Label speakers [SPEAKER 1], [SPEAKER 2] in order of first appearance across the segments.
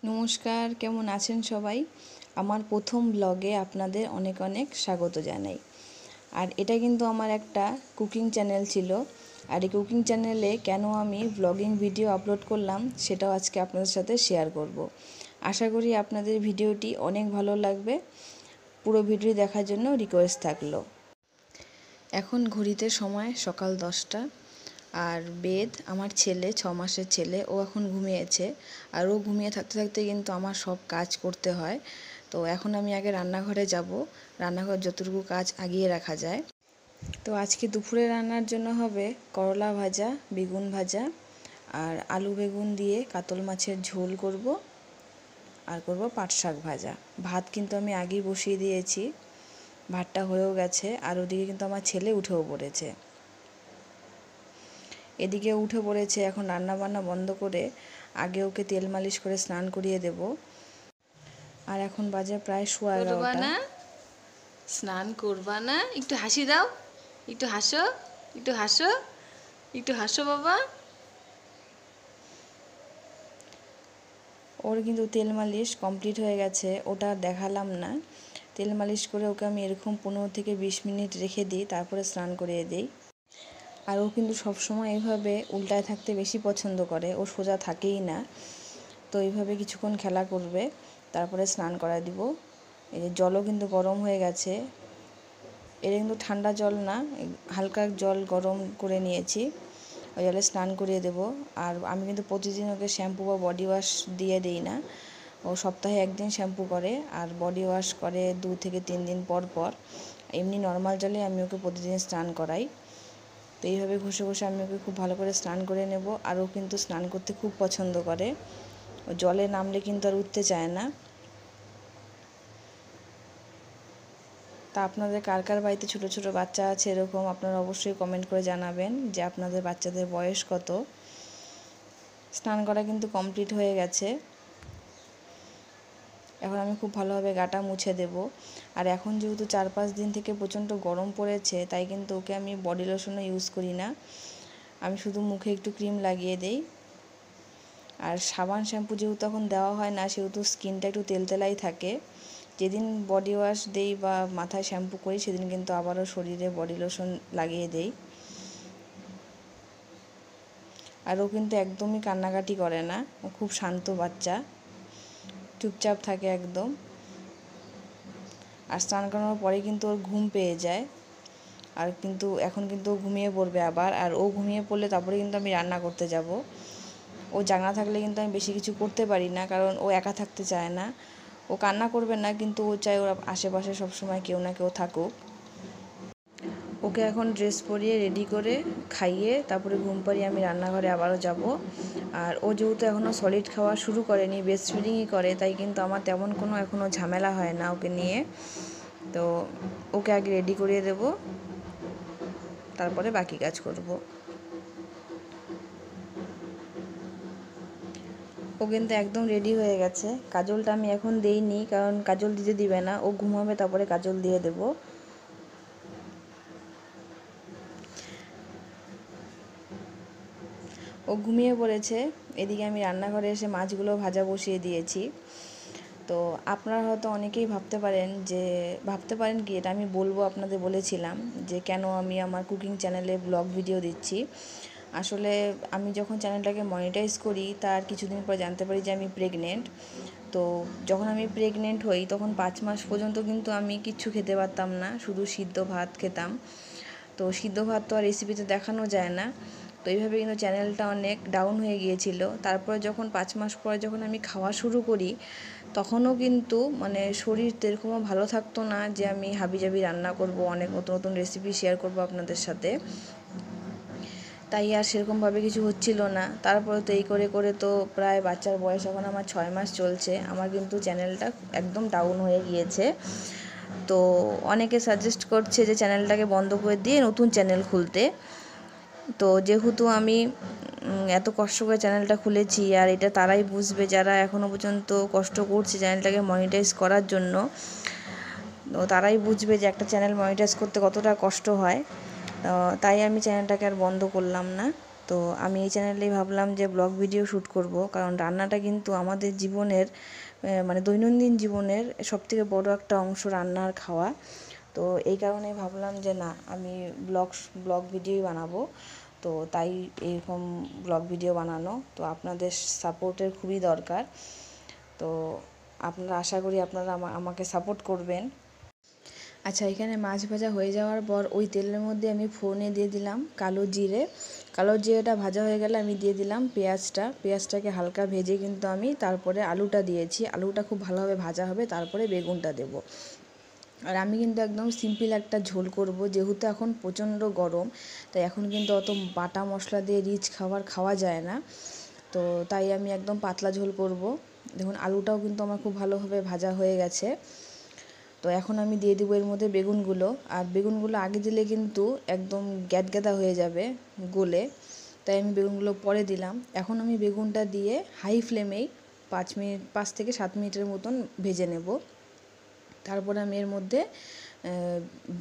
[SPEAKER 1] নমস্কার, কেমন আছেন সবাই? আমার প্রথম ব্লগে আপনাদের অনেক অনেক স্বাগত জানাই। আর এটা কিন্তু আমার একটা কুকিং চ্যানেল ছিল। আর এই কুকিং চ্যানেলে কেন আমি ব্লগিং ভিডিও আপলোড করলাম সেটাও আজকে আপনাদের সাথে শেয়ার করব। আশা করি আপনাদের ভিডিওটি অনেক ভালো লাগবে। পুরো ভিডিও দেখার জন্য রিকোয়েস্ট থাকলো। এখন ঘড়িতে সময় সকাল 10টা। আর বেদ আমার ছেলে, 6 মাসের ছেলে, ও এখন ঘুমিয়েছে। আর ও ঘুমিয়ে থাকতে থাকতে কিন্তু আমার সব কাজ করতে হয়। তো এখন আমি আগে রান্নাঘরে যাব, রান্নাঘর যতটুকু কাজ আগিয়ে রাখা যায়। তো আজকে দুপুরে রান্নার জন্য হবে করলা ভাজা, বেগুন ভাজা আর আলু বেগুন দিয়ে কাতল মাছের ঝোল করব, আর করব পাট শাক ভাজা। ভাত কিন্তু আমি আগেই বসিয়ে দিয়েছি, ভাতটা হয়েও গেছে। আর ওদিকে কিন্তু আমার ছেলে উঠেও পড়েছে, এদিকে উঠে পড়েছে। এখন রান্না বান্না বন্ধ করে আগে ওকে তেল মালিশ করে স্নান করিয়ে দেব। আর এখন বাজে প্রায় 11:15।
[SPEAKER 2] স্নান করবা না? একটু হাসি দাও, একটু হাসো, একটু হাসো, একটু হাসো বাবা।
[SPEAKER 1] ওর কিন্তু তেল মালিশ কমপ্লিট হয়ে গেছে, ওটা দেখালাম না। তেল মালিশ করে ওকে আমি এরকম 15 থেকে 20 মিনিট রেখে দিই, তারপরে স্নান করিয়ে দিই। আর ও কিন্তু সবসময় এইভাবে উল্টায় থাকতে বেশি পছন্দ করে, ও সোজা থাকেই না। তো এইভাবে কিছুক্ষণ খেলা করবে, তারপরে স্নান করা দিব। এই যে জলও কিন্তু গরম হয়ে গেছে, এটা কিন্তু ঠান্ডা জল না, হালকা জল গরম করে নিয়েছি, ওই জলে স্নান করিয়ে দেব। আর আমি কিন্তু প্রতিদিন ওকে শ্যাম্পু বা বডি ওয়াশ দিয়ে দিই না, ও সপ্তাহে একদিন শ্যাম্পু করে আর বডি ওয়াশ করে 2 থেকে 3 দিন পর পর। এমনি নর্মাল জলে আমি ওকে প্রতিদিন স্নান করাই। তো এইভাবে ঘষে ঘষে আমি ওকে খুব ভালো করে স্নান করে নেব। আর ও কিন্তু স্নান করতে খুব পছন্দ করে, ও জলে নামলে কিন্তু আর উঠতে চায় না। তা আপনাদের কার কার বাড়িতে ছোটো ছোটো বাচ্চা আছে এরকম, আপনারা অবশ্যই কমেন্ট করে জানাবেন যে আপনাদের বাচ্চাদের বয়স কত। স্নান করা কিন্তু কমপ্লিট হয়ে গেছে, এখন আমি খুব ভালোভাবে গাটা মুছে দেব। আর এখন যেহেতু 4-5 দিন থেকে প্রচণ্ড গরম পড়েছে, তাই কিন্তু ওকে আমি বডি লোশনও ইউজ করি না, আমি শুধু মুখে একটু ক্রিম লাগিয়ে দিই। আর সাবান শ্যাম্পু যেহেতু এখন দেওয়া হয় না, সেহেতু স্কিনটা একটু তেলতেলাই থাকে। যেদিন বডি ওয়াশ দেই বা মাথায় শ্যাম্পু করি, সেদিন কিন্তু আবারও শরীরে বডি লোশন লাগিয়ে দেই। আর ও কিন্তু একদমই কান্নাকাটি করে না, ও খুব শান্ত বাচ্চা, চুপচাপ থাকে একদম। আর স্নান করানোর পরে কিন্তু ওর ঘুম পেয়ে যায়। আর কিন্তু এখন কিন্তু ও ঘুমিয়ে পড়বে আবার। আর ও ঘুমিয়ে পড়লে তারপরে কিন্তু আমি রান্না করতে যাব। ও জাগনা থাকলে কিন্তু আমি বেশি কিছু করতে পারি না, কারণ ও একা থাকতে চায় না। ও কান্না করবে না, কিন্তু ও চায় ওর আশেপাশে সবসময় কেউ না কেউ থাকুক। ওকে এখন ড্রেস পরিয়ে রেডি করে খাইয়ে তারপরে ঘুম পাড়িয়ে আমি রান্নাঘরে আবারও যাব। আর ও যেহেতু এখনও সলিড খাওয়া শুরু করেনি, ব্রেস্ট ফিডিংই করে, তাই কিন্তু আমার তেমন কোনো এখনও ঝামেলা হয় না ওকে নিয়ে। তো ওকে আগে রেডি করিয়ে দেব, তারপরে বাকি কাজ করব। ও কিন্তু একদম রেডি হয়ে গেছে। কাজলটা আমি এখন দেইনি, কারণ কাজল দিতে দিবে না, ও ঘুমাবে তারপরে কাজল দিয়ে দেব। ও ঘুমিয়ে পড়েছে। এদিকে আমি রান্নাঘরে এসে মাছগুলো ভাজা বসিয়ে দিয়েছি। তো আপনারা হয়তো অনেকেই ভাবতে পারেন কি, এটা আমি বলবো আপনাদের বলেছিলাম যে কেন আমি আমার কুকিং চ্যানেলে ব্লগ ভিডিও দিচ্ছি। আসলে আমি যখন চ্যানেলটাকে মনিটাইজ করি, তার কিছুদিন পর জানতে পারি যে আমি প্রেগনেন্ট। তো যখন আমি প্রেগনেন্ট হই, তখন 5 মাস পর্যন্ত কিন্তু আমি কিচ্ছু খেতে পারতাম না, শুধু সিদ্ধ ভাত খেতাম। তো সিদ্ধ ভাত তো আর রেসিপিতে দেখানো যায় না। তো এইভাবে কিন্তু চ্যানেলটা অনেক ডাউন হয়ে গিয়েছিল। তারপরে যখন 5 মাস পরে যখন আমি খাওয়া শুরু করি, তখনও কিন্তু মানে শরীর সেরকমও ভালো থাকতো না যে আমি হাবিজাবি রান্না করব, অনেক নতুন নতুন রেসিপি শেয়ার করব আপনাদের সাথে। তাই আর সেরকমভাবে কিছু হচ্ছিল না। তারপরে তো এই করে করে তো প্রায় বাচ্চার বয়স এখন আমার 6 মাস চলছে, আমার কিন্তু চ্যানেলটা একদম ডাউন হয়ে গিয়েছে। তো অনেকে সাজেস্ট করছে যে চ্যানেলটাকে বন্ধ করে দিয়ে নতুন চ্যানেল খুলতে। তো যেহেতু আমি এত কষ্ট করে চ্যানেলটা খুলেছি, আর এটা তারাই বুঝবে যারা এখনও পর্যন্ত কষ্ট করছে চ্যানেলটাকে মনিটাইজ করার জন্য। তো তারাই বুঝবে যে একটা চ্যানেল মনিটাইজ করতে কতটা কষ্ট হয়। তাই আমি চ্যানেলটাকে আর বন্ধ করলাম না। তো আমি এই চ্যানেলেই ভাবলাম যে ব্লগ ভিডিও শ্যুট করব, কারণ রান্নাটা কিন্তু আমাদের জীবনের মানে দৈনন্দিন জীবনের সবথেকে বড় একটা অংশ রান্না আর খাওয়া। তো এই কারণে ভাবলাম যে না, আমি ব্লগ ভিডিওই বানাবো। তো তাই এরকম ব্লগ ভিডিও বানানো। তো আপনাদের সাপোর্টের খুবই দরকার। তো আপনারা, আশা করি আপনারা আমাকে সাপোর্ট করবেন। আচ্ছা, এখানে মাছ ভাজা হয়ে যাওয়ার পর ওই তেলের মধ্যে আমি ফোড়নে দিয়ে দিলাম কালো জিরেটা ভাজা হয়ে গেলে আমি দিয়ে দিলাম পেঁয়াজটাকে হালকা ভেজে কিন্তু আমি তারপরে আলুটা দিয়েছি। আলুটা খুব ভালোভাবে ভাজা হবে, তারপরে বেগুনটা দেব। আর আমি কিন্তু একদম সিম্পল একটা ঝোল করব, যেহেতু এখন প্রচণ্ড গরম, তাই এখন কিন্তু অত বাটা মশলা দিয়ে রিচ খাবার খাওয়া যায় না। তো তাই আমি একদম পাতলা ঝোল করব। দেখুন আলুটাও কিন্তু আমার খুব ভালোভাবে ভাজা হয়ে গেছে। তো এখন আমি দিয়ে দেবো এর মধ্যে বেগুনগুলো। আর বেগুনগুলো আগে দিলে কিন্তু একদম গ্যাদগ্যাদা হয়ে যাবে গলে, তাই আমি বেগুনগুলো পরে দিলাম। এখন আমি বেগুনটা দিয়ে হাই ফ্লেমেই 5 থেকে 7 মিনিটের মতন ভেজে নেব। তারপরে আমি এর মধ্যে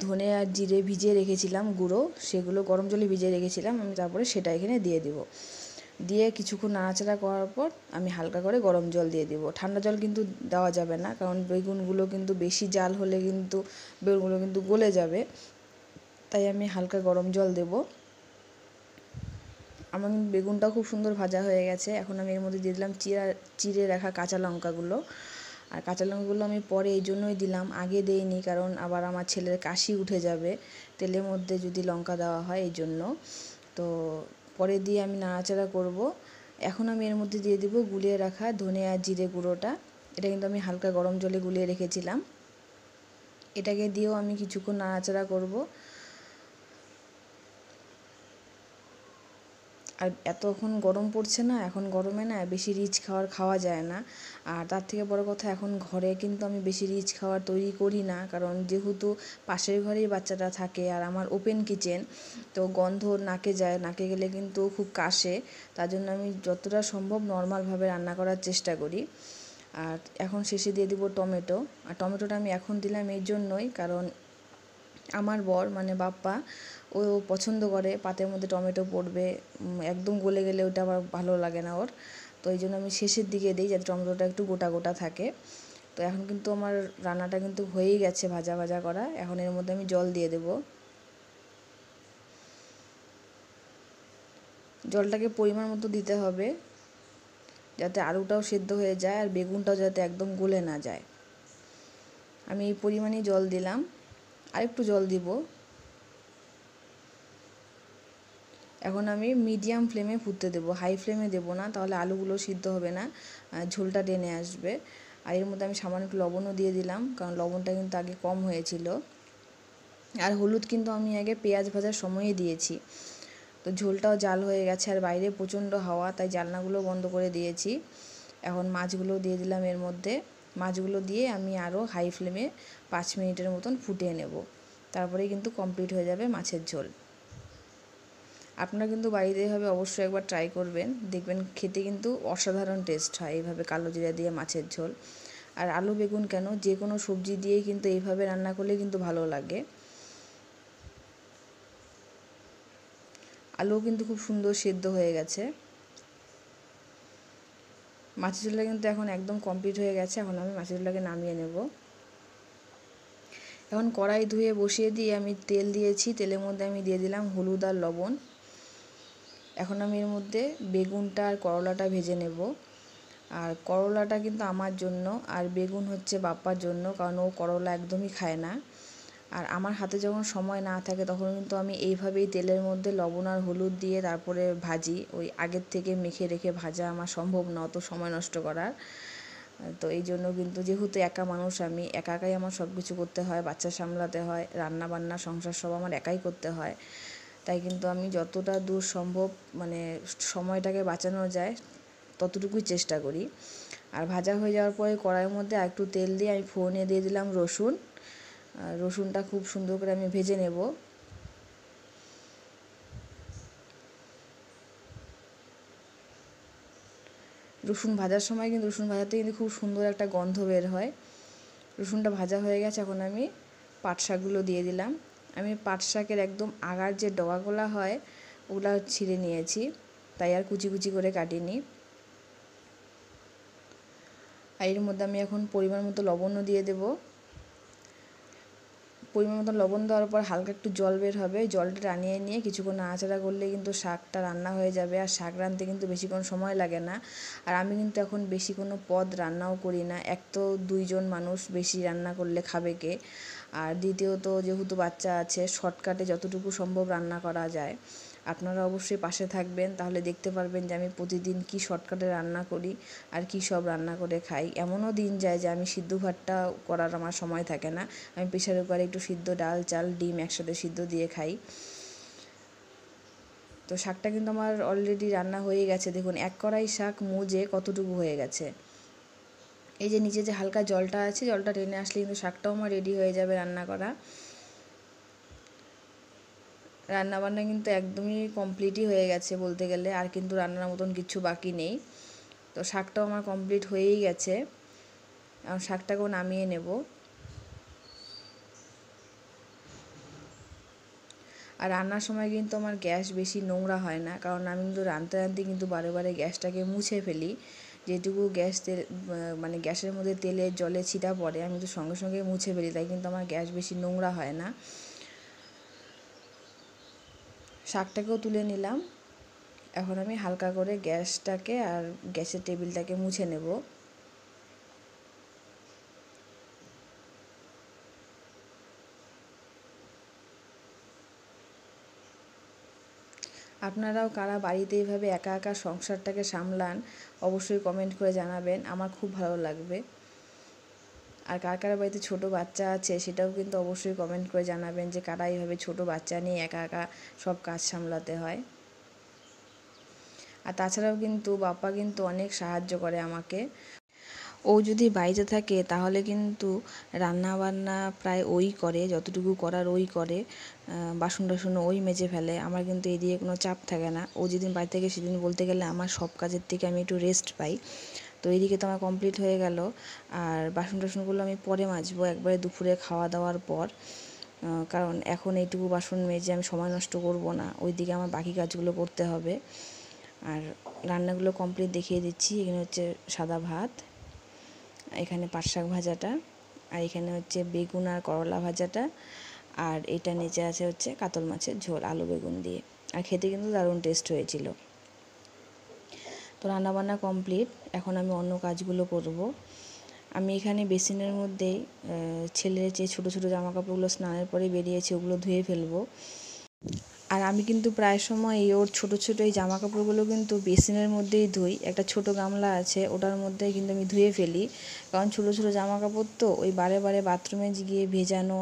[SPEAKER 1] ধনে আর জিরে ভিজিয়ে রেখেছিলাম গুঁড়ো, সেগুলো গরম জলে ভিজিয়ে রেখেছিলাম আমি, তারপরে সেটা এখানে দিয়ে দিব। দিয়ে কিছুক্ষণ নাড়াচাড়া করার পর আমি হালকা করে গরম জল দিয়ে দিব। ঠান্ডা জল কিন্তু দেওয়া যাবে না, কারণ বেগুনগুলো কিন্তু বেশি জাল হলে কিন্তু বেগুনগুলো কিন্তু গলে যাবে। তাই আমি হালকা গরম জল দেব। আমার বেগুনটাও খুব সুন্দর ভাজা হয়ে গেছে। এখন আমি এর মধ্যে দিয়ে দিলাম চিড়ে রাখা কাঁচা লঙ্কাগুলো। আর কাঁচা লঙ্কাগুলো আমি পরে এই জন্যই দিলাম, আগে দেইনি, কারণ আবার আমার ছেলের কাশি উঠে যাবে তেলের মধ্যে যদি লঙ্কা দেওয়া হয়, এই জন্য। তো পরে দিয়ে আমি নাড়াচাড়া করব। এখন আমি এর মধ্যে দিয়ে দিব গুলিয়ে রাখা ধনে আর জিরে গুঁড়োটা। এটা কিন্তু আমি হালকা গরম জলে গুলিয়ে রেখেছিলাম। এটাকে দিয়েও আমি কিছুক্ষণ নাড়াচাড়া করব। আর এখন গরম পড়ছে না, এখন গরমে না বেশি রিচ খাওয়া যায় না। আর তার থেকে বড় কথা, এখন ঘরে কিন্তু আমি বেশি রিচ খাবার তৈরি করি না, কারণ যেহেতু পাশের ঘরেই বাচ্চাটা থাকে আর আমার ওপেন কিচেন, তো গন্ধ নাকে যায়, নাকে গেলে কিন্তু খুব কাশে। তার জন্য আমি যতটা সম্ভব নর্মালভাবে রান্না করার চেষ্টা করি। আর এখন শেষে দিয়ে দিব টমেটো। আর টমেটোটা আমি এখন দিলাম এই জন্যই, কারণ আমার বর মানে বাপ্পা, ও পছন্দ করে পাতের মধ্যে টমেটো পড়বে, একদম গলে গেলে ওটা আবার ভালো লাগে না ওর। তো এই জন্য আমি শেষের দিকে দিই, যাতে টমেটোটা একটু গোটা গোটা থাকে। তো এখন কিন্তু আমার রান্নাটা কিন্তু হয়েই গেছে ভাজা ভাজা করা। এখন এর মধ্যে আমি জল দিয়ে দেব। জলটাকে পরিমাণ মতো দিতে হবে, যাতে আলুটাও সেদ্ধ হয়ে যায় আর বেগুনটাও যাতে একদম গলে না যায়। আমি এই পরিমাণেই জল দিলাম, আর একটু জল দিব। এখন আমি মিডিয়াম ফ্লেমে ফুটতে দেবো, হাই ফ্লেমে দেবো না, তাহলে আলুগুলো সিদ্ধ হবে না, ঝোলটা টেনে আসবে। আর এর মধ্যে আমি সামান্য একটু লবণও দিয়ে দিলাম, কারণ লবণটা কিন্তু আগে কম হয়েছিল। আর হলুদ কিন্তু আমি আগে পেঁয়াজ ভাজার সময়ই দিয়েছি। তো ঝোলটাও জাল হয়ে গেছে, আর বাইরে প্রচণ্ড হাওয়া, তাই জানলাগুলো বন্ধ করে দিয়েছি। এখন মাছগুলো দিয়ে দিলাম এর মধ্যে। মাছগুলো দিয়ে আমি আরও হাই ফ্লেমে 5 মিনিটের মতন ফুটিয়ে নেব। তারপরেই কিন্তু কমপ্লিট হয়ে যাবে মাছের ঝোল। আপনারা কিন্তু বাড়িতে এভাবে অবশ্যই একবার ট্রাই করবেন, দেখবেন খেতে কিন্তু অসাধারণ টেস্ট হয় এইভাবে কালো জিরা দিয়ে মাছের ঝোল। আর আলু বেগুন কেন, যে কোনো সবজি দিয়েই কিন্তু এইভাবে রান্না করলে কিন্তু ভালো লাগে। আলুও কিন্তু খুব সুন্দর সেদ্ধ হয়ে গেছে। মাছের ঝোলটা কিন্তু এখন একদম কমপ্লিট হয়ে গেছে। এখন আমি মাছের ঝোলটাকে নামিয়ে নেব। এখন কড়াই ধুয়ে বসিয়ে দিয়ে আমি তেল দিয়েছি, তেলের মধ্যে আমি দিয়ে দিলাম হলুদ আর লবণ। এখন আমি এর মধ্যে বেগুনটা আর করলাটা ভেজে নেব। আর করলাটা কিন্তু আমার জন্য, আর বেগুন হচ্ছে বাপ্পার জন্য, কারণ ও করলা একদমই খায় না। আর আমার হাতে যখন সময় না থাকে, তখন কিন্তু আমি এইভাবেই তেলের মধ্যে লবণ আর হলুদ দিয়ে তারপরে ভাজি। ওই আগের থেকে মেখে রেখে ভাজা আমার সম্ভব না, অত সময় নষ্ট করার। তো এই জন্য কিন্তু, যেহেতু একা মানুষ, আমি একাই আমার সব কিছু করতে হয়, বাচ্চা সামলাতে হয়, রান্না বান্না সংসার সব আমার একাই করতে হয়। তাই কিন্তু আমি যতটা দূর সম্ভব মানে সময়টাকে বাঁচানো যায় ততটুকুই চেষ্টা করি। আর ভাজা হয়ে যাওয়ার পরে কড়াইয়ের মধ্যে আর একটু তেল দিয়ে আমি ফোড়নে দিয়ে দিলাম রসুন। রসুনটা খুব সুন্দর করে আমি ভেজে নেব। রসুন ভাজার সময় কিন্তু, রসুন ভাজাতে কিন্তু খুব সুন্দর একটা গন্ধ বের হয়। রসুনটা ভাজা হয়ে গেছে, এখন আমি পাট শাকগুলো দিয়ে দিলাম। আমি পাট শাকের একদম আগার যে ডগাগুলো হয়, ওগুলো ছিঁড়ে নিয়েছি, তাই আর কুচি কুচি করে কাটিনি। আর এর মধ্যে আমি এখন পরিমাণ মতো লবণও দিয়ে দেব। পরিমাণ মতো লবণ দেওয়ার পর হালকা একটু জল বের হবে, জলটা টানিয়ে নিয়ে কিছুক্ষণ নাড়াচাড়া করলে কিন্তু শাকটা রান্না হয়ে যাবে। আর শাক রাঁধতে কিন্তু বেশিক্ষণ সময় লাগে না। আর আমি কিন্তু এখন বেশি কোনো পদ রান্নাও করি না, এক তো 2 জন মানুষ, বেশি রান্না করলে খাবে কে, আর দ্বিতীয়ত যেহেতু বাচ্চা আছে, শর্টকাটে যতটুকু সম্ভব রান্না করা যায়। আপনারা অবশ্যই পাশে থাকবেন, তাহলে দেখতে পারবেন যে আমি প্রতিদিন কী শর্টকাটে রান্না করি আর কী সব রান্না করে খাই। এমনও দিন যায় যে আমি সিদ্ধ ভাতটা করার আমার সময় থাকে না, আমি প্রেশার কুকারে একটু সিদ্ধ ডাল চাল ডিম একসাথে সিদ্ধ দিয়ে খাই। তো শাকটা কিন্তু আমার অলরেডি রান্না হয়ে গেছে, দেখুন 1 কড়াই শাক মুজে কতটুকু হয়ে গেছে। এই যে নিচে যে হালকা জলটা আছে, জলটা টেনে আসলে কিন্তু শাকটাও আমার রেডি হয়ে যাবে রান্না করা। রান্নাবান্না কিন্তু একদমই কমপ্লিটই হয়ে গেছে বলতে গেলে, আর কিন্তু রান্নার মতন কিছু বাকি নেই। তো শাকটাও আমার কমপ্লিট হয়েই গেছে, আর শাকটাকেও নামিয়ে নেব। আর রান্নার সময় কিন্তু আমার গ্যাস বেশি নোংরা হয় না, কারণ আমি কিন্তু রাঁধতে রাঁধতে কিন্তু বারে বারে গ্যাসটাকে মুছে ফেলি। যেটুকু গ্যাস তেল মানে গ্যাসের মধ্যে তেলে জলে ছিটা পড়ে আমি তো সঙ্গে সঙ্গে মুছে ফেলি, তাই কিন্তু আমার গ্যাস বেশি নোংরা হয় না। শাকটাকেও তুলে নিলাম। এখন আমি হালকা করে গ্যাসটাকে আর গ্যাসের টেবিলটাকে মুছে নেব। আপনারাও কারা বাড়িতে এইভাবে একা একা সংসারটাকে সামলান অবশ্যই কমেন্ট করে জানাবেন, আমার খুব ভালো লাগবে। আর কার কার বাড়িতে ছোটো বাচ্চা আছে সেটাও কিন্তু অবশ্যই কমেন্ট করে জানাবেন যে কারা এইভাবে ছোটো বাচ্চা নিয়ে একা একা সব কাজ সামলাতে হয়। আর তাছাড়াও কিন্তু বাপ্পা কিন্তু অনেক সাহায্য করে আমাকে। ও যদি বাড়িতে থাকে তাহলে কিন্তু রান্না বান্না প্রায় ওই করে, যতটুকু করার ওই করে, বাসন টাসন ওই মেজে ফেলে। আমার কিন্তু এদিকে কোনো চাপ থাকে না। ও যেদিন বাড়ি থেকে সেদিন বলতে গেলে আমার সব কাজের থেকে আমি একটু রেস্ট পাই। তো এইদিকে তো আমার কমপ্লিট হয়ে গেল। আর বাসন টাসনগুলো আমি পরে মাজবো, একবারে দুপুরে খাওয়া দাওয়ার পর, কারণ এখন এইটুকু বাসন মেজে আমি সময় নষ্ট করব না, ওইদিকে আমার বাকি কাজগুলো করতে হবে। আর রান্নাগুলো কমপ্লিট দেখিয়ে দিচ্ছি। এখানে হচ্ছে সাদা ভাত, এখানে পাট শাক ভাজাটা, আর এখানে হচ্ছে বেগুন আর করলা ভাজাটা, আর এটা নিচে আছে হচ্ছে কাতল মাছের ঝোল আলু বেগুন দিয়ে। আর খেতে কিন্তু দারুণ টেস্ট হয়েছিল। তো রান্নাবান্না কমপ্লিট, এখন আমি অন্য কাজগুলো করব। আমি এখানে বেসিনের মধ্যেই ছেলের যে ছোটো ছোটো জামাকাপড়গুলো স্নানের পরে বেরিয়েছে ওগুলো ধুয়ে ফেলবো। আর আমি কিন্তু প্রায় সময় ওর ছোটো ছোটো এই জামাকাপড়গুলো কিন্তু বেসিনের মধ্যেই ধুই। একটা ছোটো গামলা আছে, ওটার মধ্যেই কিন্তু আমি ধুয়ে ফেলি, কারণ ছোটো ছোটো জামাকাপড় তো ওই বারে বারে বাথরুমে গিয়ে ভেজানো,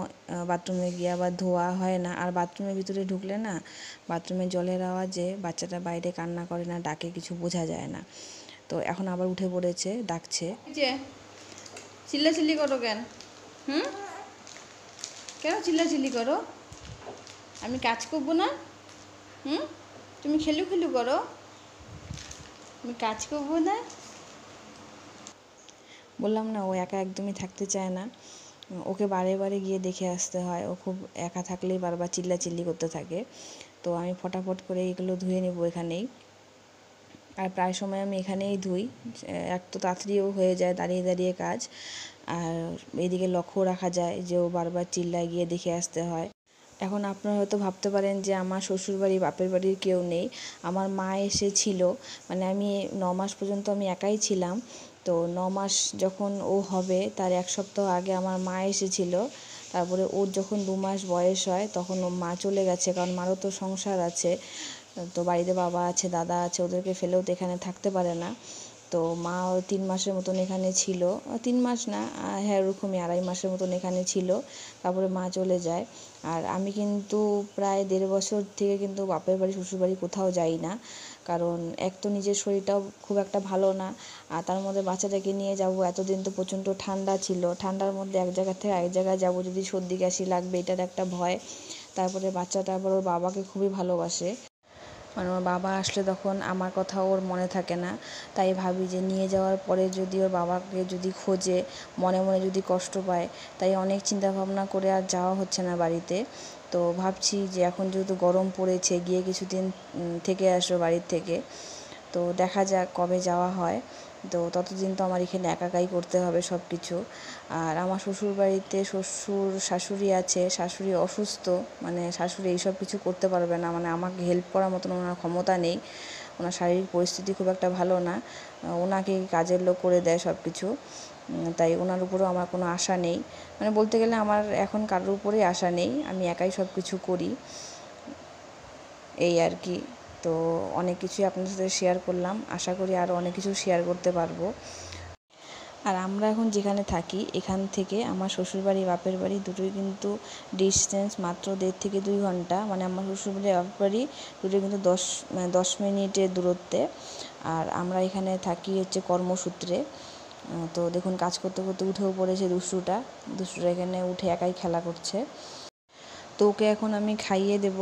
[SPEAKER 1] বাথরুমে গিয়ে আবার ধোয়া হয় না। আর বাথরুমের ভিতরে ঢুকলে না, বাথরুমের জলের আওয়াজে বাচ্চাটা বাইরে কান্না করে না, ডাকে, কিছু বোঝা যায় না। তো এখন আবার উঠে পড়েছে, ডাকছে। যে চিল্লাচিল্লি করো কেন? কেন চিল্লাচিল্লি করো? আমি কাজ করবো না? তুমি খেলু খেলু করো, আমি কাজ করবো না? বললাম না, ও একা একদমই থাকতে চায় না, ওকে বারে বারে গিয়ে দেখে আসতে হয়। ও খুব একা থাকলেই বারবার চিল্লাচিল্লি করতে থাকে। তো আমি ফটাফট করে এগুলো ধুয়ে নেবো এখানেই। আর প্রায় সময় আমি এখানেই ধুই, এক তো তাড়াতাড়িও হয়ে যায় দাঁড়িয়ে দাঁড়িয়ে কাজ, আর এদিকে লক্ষ্য রাখা যায় যে ও বারবার চিল্লায়, গিয়ে দেখে আসতে হয়। এখন আপনারা হয়তো ভাবতে পারেন যে আমার শ্বশুরবাড়ি বাপের বাড়ির কেউ নেই, আমার মা এসেছিল, মানে আমি 9 মাস পর্যন্ত আমি একাই ছিলাম। তো 9 মাস যখন ও হবে তার 1 সপ্তাহ আগে আমার মা এসেছিল। তারপরে ওর যখন 2 মাস বয়স হয় তখন ও মা চলে গেছে, কারণ মারও তো সংসার আছে, তো বাড়িতে বাবা আছে, দাদা আছে, ওদেরকে ফেলেও তো এখানে থাকতে পারে না। তো মা 3 মাসের মতন এখানে ছিল, 3 মাস না, হ্যাঁ ওরকমই 2.5 মাসের মতন এখানে ছিল, তারপরে মা চলে যায়। আর আমি কিন্তু প্রায় 1.5 বছর থেকে কিন্তু বাপের বাড়ি শ্বশুর বাড়ি কোথাও যাই না, কারণ এক তো নিজের শরীরটাও খুব একটা ভালো না, আর তার মধ্যে বাচ্চাটাকে নিয়ে যাব। এতদিন তো প্রচণ্ড ঠান্ডা ছিল, ঠান্ডার মধ্যে এক জায়গা থেকে আরেক জায়গায় যাব, যদি সর্দি কাশি লাগবে এটার একটা ভয়। তারপরে বাচ্চাটা আবার ওর বাবাকে খুবই ভালোবাসে, মানে ওর বাবা আসলে তখন আমার কথা ওর মনে থাকে না, তাই ভাবি যে নিয়ে যাওয়ার পরে যদি ওর বাবাকে যদি খোঁজে, মনে মনে যদি কষ্ট পায়, তাই অনেক চিন্তা ভাবনা করে আর যাওয়া হচ্ছে না বাড়িতে। তো তো ভাবছি যে এখন যেহেতু গরম পড়েছে, গিয়ে কিছুদিন থেকে আসবো বাড়ির থেকে। তো দেখা যাক কবে যাওয়া হয়। তো ততদিন তো আমার এখানে একাই করতে হবে সব কিছু। আর আমার শ্বশুরবাড়িতে শ্বশুর শাশুড়ি আছে, শাশুড়ি অসুস্থ, মানে শাশুড়ি এইসব কিছু করতে পারবে না, মানে আমাকে হেল্প করার মতন ওনার ক্ষমতা নেই। ওনার শারীরিক পরিস্থিতি খুব একটা ভালো না, ওনাকেই কাজের লোক করে দেয় সব কিছু। তাই ওনার উপরেও আমার কোনো আশা নেই, মানে বলতে গেলে আমার এখন কারোর উপরেই আশা নেই, আমি একাই সব কিছু করি, এই আর কি। তো অনেক কিছুই আপনাদের সাথে শেয়ার করলাম, আশা করি আরও অনেক কিছু শেয়ার করতে পারবো। আর আমরা এখন যেখানে থাকি এখান থেকে আমার শ্বশুরবাড়ি বাপের বাড়ি দুটোই কিন্তু ডিস্টেন্স মাত্র 1.5 থেকে 2 ঘন্টা, মানে আমার শ্বশুরবাড়ি বাপের বাড়ি দুটোই কিন্তু 10 মিনিটের দূরত্বে। আর আমরা এখানে থাকি হচ্ছে কর্মসূত্রে। তো দেখুন কাজ করতে করতে উঠেও পড়েছে দুষ্টুটা এখানে উঠে একাই খেলা করছে। তো ওকে এখন আমি খাইয়ে দেব,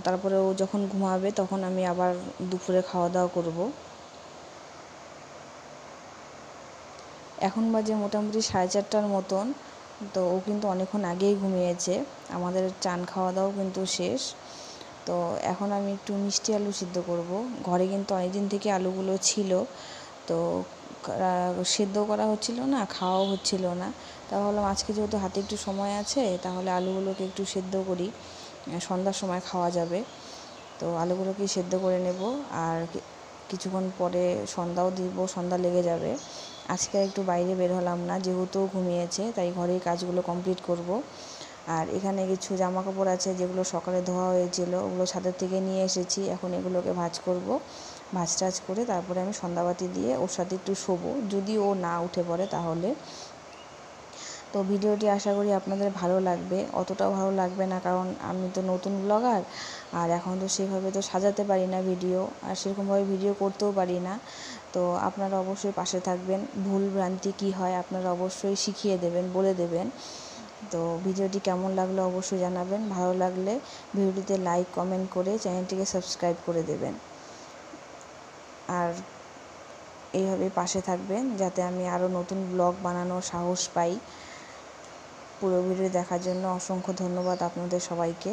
[SPEAKER 1] তারপরে ও যখন ঘুমাবে তখন আমি আবার দুপুরে খাওয়া দাওয়া করব। এখন বাজে মোটামুটি 4:30টার মতন। তো ও কিন্তু অনেকক্ষণ আগেই ঘুমিয়েছে, আমাদের চান খাওয়া দাওয়াও কিন্তু শেষ। তো এখন আমি একটু মিষ্টি আলু সিদ্ধ করব। ঘরে কিন্তু অনেকদিন থেকে আলুগুলো ছিল, তো সেদ্ধ করা হচ্ছিল না, খাওয়াও হচ্ছিল না। তা ভাবলাম আজকে যেহেতু হাতে একটু সময় আছে, তাহলে আলুগুলোকে একটু সেদ্ধ করি, সন্ধ্যার সময় খাওয়া যাবে। তো আলুগুলোকে সেদ্ধ করে নেব, আর কিছুক্ষণ পরে সন্ধ্যাও দিব, সন্ধ্যা লেগে যাবে। আজকে একটু বাইরে বের হলাম না, যেহেতু ঘুমিয়েছে, তাই ঘরেই কাজগুলো কমপ্লিট করব। আর এখানে কিছু জামা কাপড় আছে যেগুলো সকালে ধোয়া হয়েছিল, ওগুলো ছাদের থেকে নিয়ে এসেছি, এখন এগুলোকে ভাঁজ করব। ভাঁজ টাজ করে তারপরে আমি সন্ধ্যাবাতি দিয়ে ওর সাথে একটু শোবো, যদি ও না উঠে পড়ে তাহলে। তো ভিডিওটি আশা করি আপনাদের ভালো লাগবে, অতটাও ভালো লাগবে না, কারণ আমি তো নতুন ব্লগার, আর এখন তো সেভাবে তো সাজাতে পারি না ভিডিও, আর সেরকমভাবে ভিডিও করতেও পারি না। তো আপনারা অবশ্যই পাশে থাকবেন, ভুল ভ্রান্তি কী হয় আপনারা অবশ্যই শিখিয়ে দেবেন, বলে দেবেন। তো ভিডিওটি কেমন লাগলো অবশ্যই জানাবেন, ভালো লাগলে ভিডিওটিতে লাইক কমেন্ট করে চ্যানেলটিকে সাবস্ক্রাইব করে দেবেন। আর এইভাবে পাশে থাকবেন যাতে আমি আরও নতুন ব্লগ বানানোর সাহস পাই। পুরো ভিডিও দেখার জন্য অসংখ্য ধন্যবাদ আপনাদের সবাইকে।